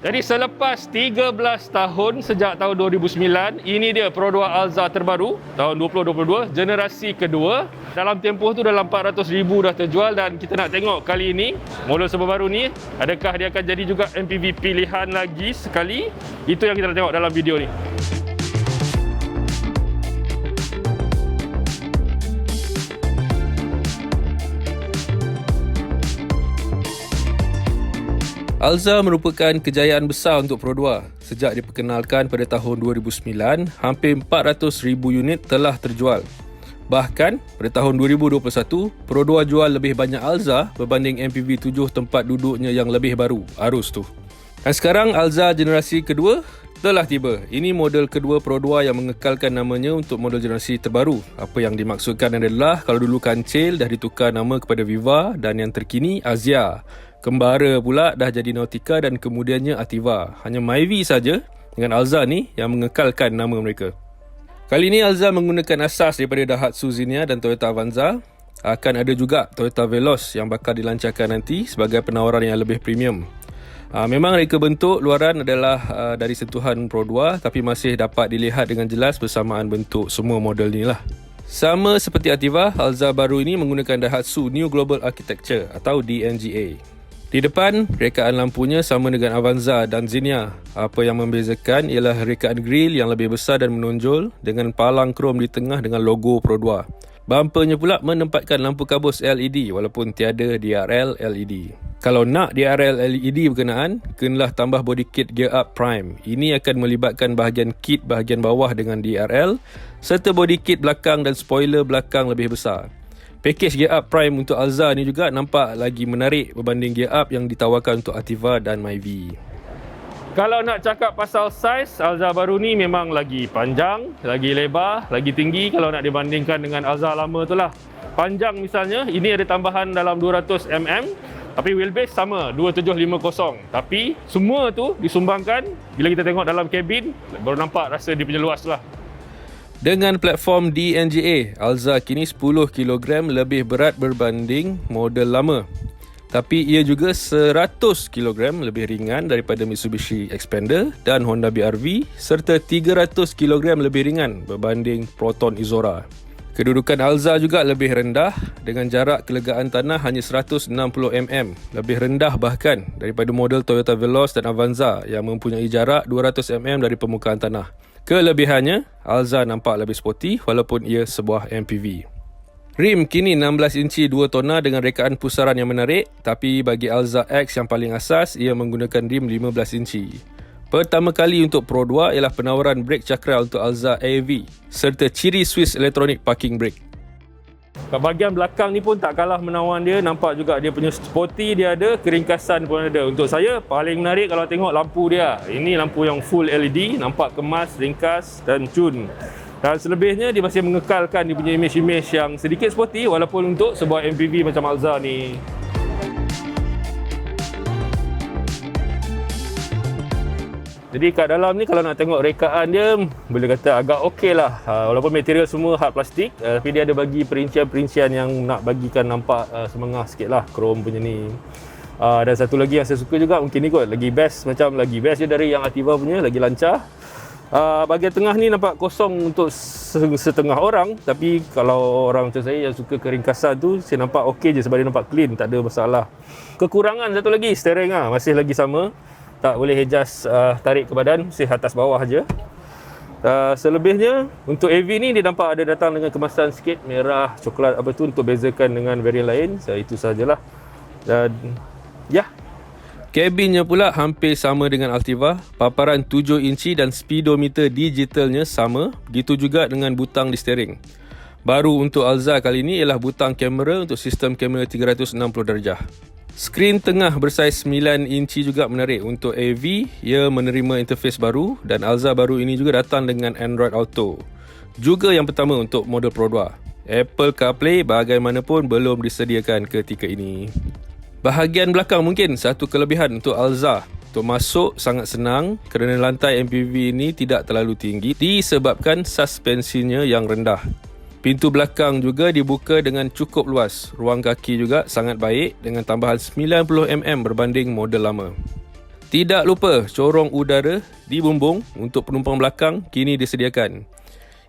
Jadi selepas 13 tahun sejak tahun 2009, ini dia Pro 2 Alza terbaru tahun 2022, generasi kedua. Dalam tempoh tu dalam 400,000 dah terjual dan kita nak tengok kali ini model terbaru ni adakah dia akan jadi juga MPV pilihan lagi sekali. Itu yang kita nak tengok dalam video ni. Alza merupakan kejayaan besar untuk Pro 2. Sejak diperkenalkan pada tahun 2009, hampir 400,000 unit telah terjual. Bahkan, pada tahun 2021, Pro 2 jual lebih banyak Alza berbanding MPV 7 tempat duduknya yang lebih baru, Arus tu. Dan sekarang Alza generasi kedua telah tiba. Ini model kedua Pro 2 yang mengekalkan namanya untuk model generasi terbaru. Apa yang dimaksudkan adalah kalau dulu Kancil dah ditukar nama kepada Viva dan yang terkini Azia. Kembara pula dah jadi Nautica dan kemudiannya Ativa. Hanya Myvi saja dengan Alza ni yang mengekalkan nama mereka. Kali ini Alza menggunakan asas daripada Daihatsu Xenia dan Toyota Avanza. Akan ada juga Toyota Veloz yang bakal dilancarkan nanti sebagai penawaran yang lebih premium. Memang reka bentuk luaran adalah dari sentuhan Pro 2 tapi masih dapat dilihat dengan jelas bersamaan bentuk semua model ni lah. Sama seperti Ativa, Alza baru ini menggunakan Daihatsu New Global Architecture atau DNGA. Di depan, rekaan lampunya sama dengan Avanza dan Xenia. Apa yang membezakan ialah rekaan grill yang lebih besar dan menonjol dengan palang krom di tengah dengan logo Pro 2. Bumpernya pula menempatkan lampu kabus LED walaupun tiada DRL LED. Kalau nak DRL LED berkenaan, kenalah tambah body kit Gear Up Prime. Ini akan melibatkan bahagian kit bahagian bawah dengan DRL serta body kit belakang dan spoiler belakang lebih besar. Pakej Gear Up Prime untuk Alza ni juga nampak lagi menarik berbanding Gear Up yang ditawarkan untuk Ativa dan Myvi. Kalau nak cakap pasal saiz, Alza baru ni memang lagi panjang, lagi lebar, lagi tinggi kalau nak dibandingkan dengan Alza lama tu lah. Panjang misalnya, ini ada tambahan dalam 200mm, tapi wheelbase sama, 2750. Tapi semua tu disumbangkan, bila kita tengok dalam kabin, baru nampak rasa dia punya luas lah. Dengan platform DNGA, Alza kini 10 kg lebih berat berbanding model lama. Tapi ia juga 100 kg lebih ringan daripada Mitsubishi Xpander dan Honda BR-V serta 300 kg lebih ringan berbanding Proton Izora. Kedudukan Alza juga lebih rendah dengan jarak kelegaan tanah hanya 160mm, lebih rendah bahkan daripada model Toyota Veloz dan Avanza yang mempunyai jarak 200mm dari permukaan tanah. Kelebihannya, Alza nampak lebih sporty walaupun ia sebuah MPV. Rim kini 16 inci 2 tona dengan rekaan pusaran yang menarik, tapi bagi Alza X yang paling asas, ia menggunakan rim 15 inci. Pertama kali untuk Pro 2 ialah penawaran brake cakra untuk Alza AV serta ciri Swiss Electronic Parking Brake. Kat bahagian belakang ni pun tak kalah menawan dia. Nampak juga dia punya sporty dia ada, keringkasan pun ada. Untuk saya paling menarik kalau tengok lampu dia. Ini lampu yang full LED, nampak kemas, ringkas dan cun. Dan selebihnya dia masih mengekalkan dia punya image-image yang sedikit sporty walaupun untuk sebuah MPV macam Alza ni. Jadi kat dalam ni kalau nak tengok rekaan dia, boleh kata agak okey lah. Walaupun material semua hard plastik, tapi dia ada bagi perincian-perincian yang nak bagikan nampak semengah sikit lah, krom punya ni. Dan satu lagi yang saya suka juga, mungkin ni kot, lagi best je dari yang Ativa punya, lagi lancar. Bahagian tengah ni nampak kosong untuk setengah orang, tapi kalau orang macam saya yang suka keringkasan tu, saya nampak okey je sebab dia nampak clean, tak ada masalah. Kekurangan satu lagi, steering masih lagi sama. Tak boleh adjust tarik ke badan, mesti atas bawah je. Selebihnya untuk AV ni dia nampak ada datang dengan kemasan sikit merah coklat apa tu untuk bezakan dengan varian lain. Itu sajalah. Dan ya. Kabinnya pula hampir sama dengan Altiva, paparan 7 inci dan speedometer digitalnya sama, begitu juga dengan butang di steering. Baru untuk Alza kali ini ialah butang kamera untuk sistem kamera 360 darjah. Skrin tengah bersaiz 9 inci juga menarik. Untuk AV, ia menerima interface baru dan Alza baru ini juga datang dengan Android Auto. Juga yang pertama untuk model Pro 2. Apple CarPlay bagaimanapun belum disediakan ketika ini. Bahagian belakang mungkin satu kelebihan untuk Alza. Untuk masuk sangat senang kerana lantai MPV ini tidak terlalu tinggi disebabkan suspensinya yang rendah. Pintu belakang juga dibuka dengan cukup luas. Ruang kaki juga sangat baik dengan tambahan 90mm berbanding model lama. Tidak lupa, corong udara di bumbung untuk penumpang belakang kini disediakan.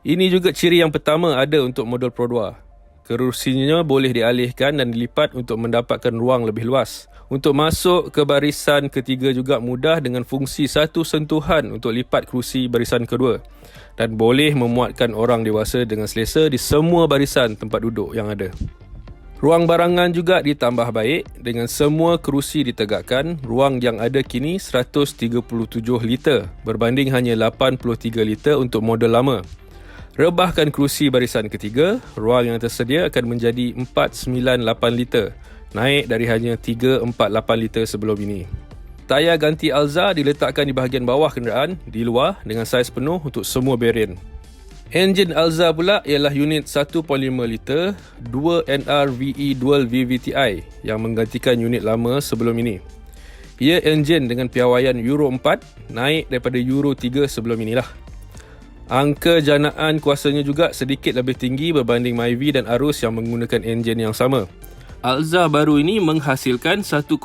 Ini juga ciri yang pertama ada untuk model Pro 2. Kerusinya boleh dialihkan dan dilipat untuk mendapatkan ruang lebih luas. Untuk masuk ke barisan ketiga juga mudah dengan fungsi satu sentuhan untuk lipat kerusi barisan kedua. Dan boleh memuatkan orang dewasa dengan selesa di semua barisan tempat duduk yang ada. Ruang barangan juga ditambah baik dengan semua kerusi ditegakkan. Ruang yang ada kini 137 liter berbanding hanya 83 liter untuk model lama. Rebahkan kerusi barisan ketiga, ruang yang tersedia akan menjadi 498 liter, naik dari hanya 348 liter sebelum ini. Tayar ganti Alza diletakkan di bahagian bawah kenderaan di luar dengan saiz penuh untuk semua varian. Enjin Alza pula ialah unit 1.5 liter 2NR VE Dual VVTi yang menggantikan unit lama sebelum ini. Ia enjin dengan piawaian Euro 4 naik daripada Euro 3 sebelum inilah. Angka janaan kuasanya juga sedikit lebih tinggi berbanding Myvi dan Arus yang menggunakan enjin yang sama. Alza baru ini menghasilkan 106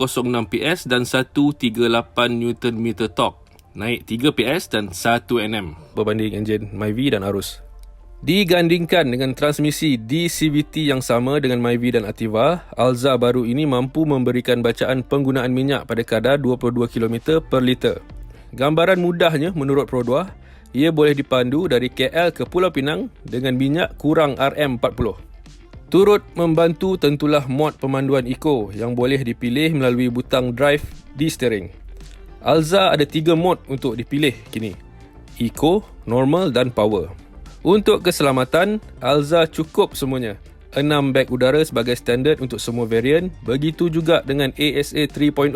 PS dan 138 Nm torque. Naik 3 PS dan 1 Nm berbanding enjin Myvi dan Arus. Digandingkan dengan transmisi DCVT yang sama dengan Myvi dan Ativa, Alza baru ini mampu memberikan bacaan penggunaan minyak pada kadar 22 km per liter. Gambaran mudahnya menurut Pro 2, ia boleh dipandu dari KL ke Pulau Pinang dengan minyak kurang RM40. Turut membantu tentulah mod pemanduan Eco yang boleh dipilih melalui butang drive di steering. Alza ada 3 mod untuk dipilih kini, Eco, Normal dan Power. Untuk keselamatan, Alza cukup semuanya. 6 beg udara sebagai standard untuk semua varian, begitu juga dengan ASA 3.0.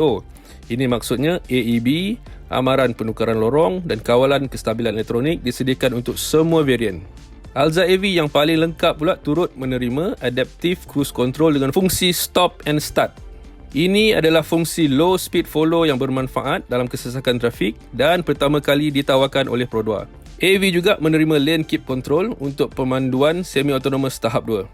Ini maksudnya AEB, amaran penukaran lorong dan kawalan kestabilan elektronik disediakan untuk semua varian. Alza AV yang paling lengkap pula turut menerima Adaptive Cruise Control dengan fungsi Stop and Start. Ini adalah fungsi low speed follow yang bermanfaat dalam kesesakan trafik dan pertama kali ditawarkan oleh Pro 2. AV juga menerima Lane Keep Control untuk pemanduan semi-autonomous tahap 2.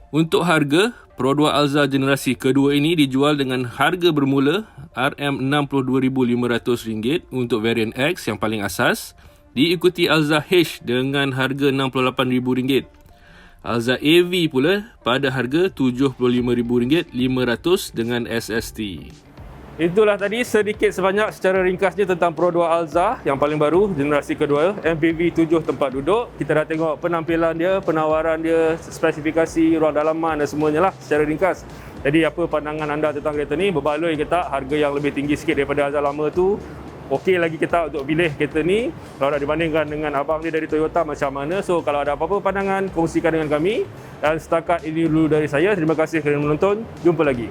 Untuk harga, Pro 2 Alza generasi kedua ini dijual dengan harga bermula RM62,500 untuk varian X yang paling asas, diikuti Alza H dengan harga RM68,000. Alza AV pula pada harga RM75,500 dengan SST. Itulah tadi sedikit sebanyak secara ringkasnya tentang Pro 2 Alza yang paling baru, generasi kedua, MPV 7 tempat duduk. Kita dah tengok penampilan dia, penawaran dia, spesifikasi, ruang dalaman dan semuanya lah secara ringkas. Jadi apa pandangan anda tentang kereta ni? Berbaloi ke tak? Harga yang lebih tinggi sikit daripada Alza lama tu? Okey lagi kita untuk pilih kereta ni kalau nak dibandingkan dengan abang dia dari Toyota macam mana. So kalau ada apa-apa pandangan, kongsikan dengan kami. Dan setakat ini dulu dari saya. Terima kasih kerana menonton. Jumpa lagi.